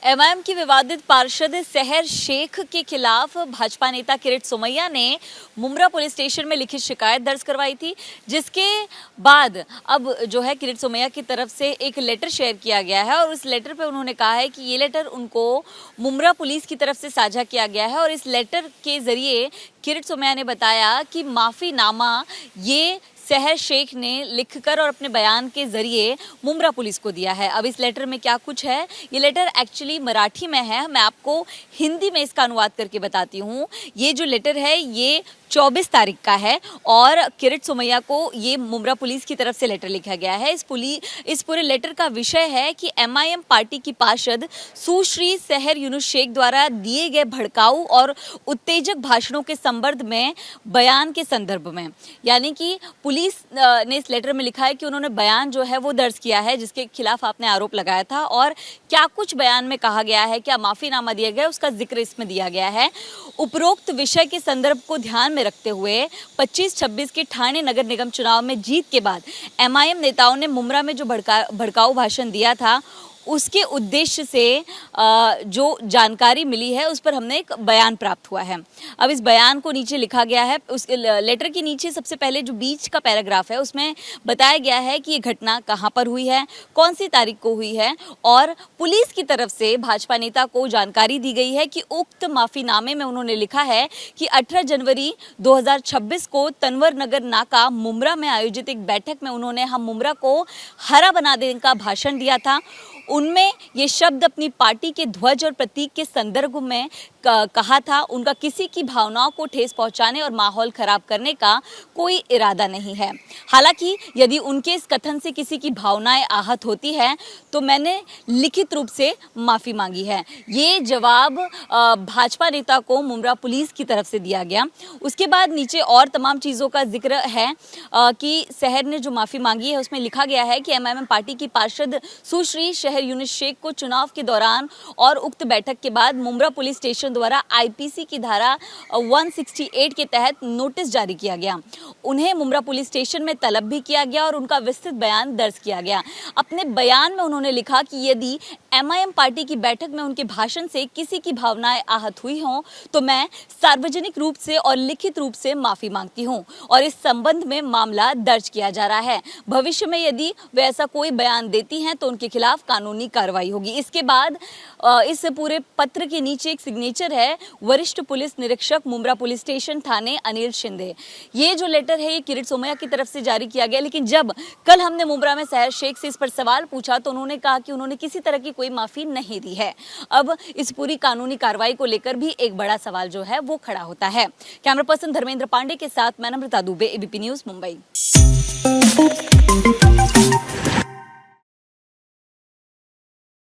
MIM की विवादित पार्षद सहर शेख के खिलाफ भाजपा नेता किरीट सोमैया ने मुंब्रा पुलिस स्टेशन में लिखित शिकायत दर्ज करवाई थी, जिसके बाद अब जो है किरीट सोमैया की तरफ से एक लेटर शेयर किया गया है और उस लेटर पे उन्होंने कहा है कि ये लेटर उनको मुंब्रा पुलिस की तरफ से साझा किया गया है और इस लेटर के जरिए किरीट सोमैया ने बताया कि माफीनामा ये सहर शेख ने लिखकर और अपने बयान के जरिए मुंब्रा पुलिस को दिया है। अब इस लेटर में क्या कुछ है, ये लेटर एक्चुअली मराठी में है, मैं आपको हिंदी में इसका अनुवाद करके बताती हूँ। ये जो लेटर है ये 24 तारीख का है और किरीट सोमैया को ये मुंब्रा पुलिस की तरफ से लेटर लिखा गया है। इस पूरे लेटर का विषय है कि एमआईएम पार्टी की पार्षद सुश्री सहर यूनुस शेख द्वारा दिए गए भड़काऊ और उत्तेजक भाषणों के संदर्भ में बयान के संदर्भ में, यानी कि पुलिस ने इस लेटर में लिखा है कि उन्होंने बयान जो है वो दर्ज किया है जिसके खिलाफ आपने आरोप लगाया था और क्या कुछ बयान में कहा गया है, क्या माफीनामा दिया गया, उसका जिक्र इसमें दिया गया है। उपरोक्त विषय के संदर्भ को ध्यान में रखते हुए 25-26 के ठाणे नगर निगम चुनाव में जीत के बाद एमआईएम नेताओं ने मुंब्रा में जो भड़काऊ भाषण दिया था उसके उद्देश्य से जो जानकारी मिली है उस पर हमने एक बयान प्राप्त हुआ है। अब इस बयान को नीचे लिखा गया है, उस लेटर के नीचे सबसे पहले जो बीच का पैराग्राफ है उसमें बताया गया है कि ये घटना कहाँ पर हुई है, कौन सी तारीख को हुई है और पुलिस की तरफ से भाजपा नेता को जानकारी दी गई है कि उक्त माफीनामे में उन्होंने लिखा है कि 18 जनवरी 2026 को तनवर नगर नाका मुंब्रा में आयोजित एक बैठक में उन्होंने हम मुंब्रा को हरा बना देने का भाषण दिया था। उनमें ये शब्द अपनी पार्टी के ध्वज और प्रतीक के संदर्भ में कहा था। उनका किसी की भावनाओं को ठेस पहुंचाने और माहौल खराब करने का कोई इरादा नहीं है। हालांकि यदि उनके इस कथन से किसी की भावनाएं आहत होती है तो मैंने लिखित रूप से माफ़ी मांगी है। ये जवाब भाजपा नेता को मुंब्रा पुलिस की तरफ से दिया गया। उसके बाद नीचे और तमाम चीज़ों का जिक्र है कि सहर ने जो माफ़ी मांगी है उसमें लिखा गया है कि एमआईएम पार्टी की पार्षद सुश्री सहर यूनुस शेख को चुनाव के दौरान और उक्त बैठक के बाद मुंब्रा पुलिस स्टेशन द्वारा आईपीसी की धारा 168 के तहत नोटिस जारी किया गया। उन्हें मुंब्रा पुलिस स्टेशन में तलब भी किया गया और उनका विस्तृत बयान दर्ज किया गया। अपने बयान में उन्होंने लिखा कि यदि एमआईएम पार्टी की बैठक में उनके भाषण से किसी की भावनाएं आहत हुई हों तो मैं सार्वजनिक रूप से और लिखित रूप से माफी मांगती हूं और इस संबंध में मामला दर्ज किया जा रहा है। भविष्य में यदि वे ऐसा कोई बयान देती हैं तो उनके खिलाफ कानूनी कार्रवाई होगी। इसके बाद इस पूरे पत्र के नीचे एक सिग्नेचर है, वरिष्ठ पुलिस निरीक्षक मुंब्रा पुलिस स्टेशन थाने अनिल शिंदे। ये जो लेटर है ये किरीट सोमैया की तरफ से जारी किया गया, लेकिन जब कल हमने मुंब्रा में सहर शेख से इस पर सवाल पूछा तो उन्होंने कहा कि उन्होंने किसी तरह की कोई माफी नहीं दी है। अब इस पूरी कानूनी कार्रवाई को लेकर भी एक बड़ा सवाल जो है वो खड़ा होता है। कैमरा पर्सन धर्मेंद्र पांडे के साथ मैं नम्रता दुबे, एबीपी न्यूज मुंबई।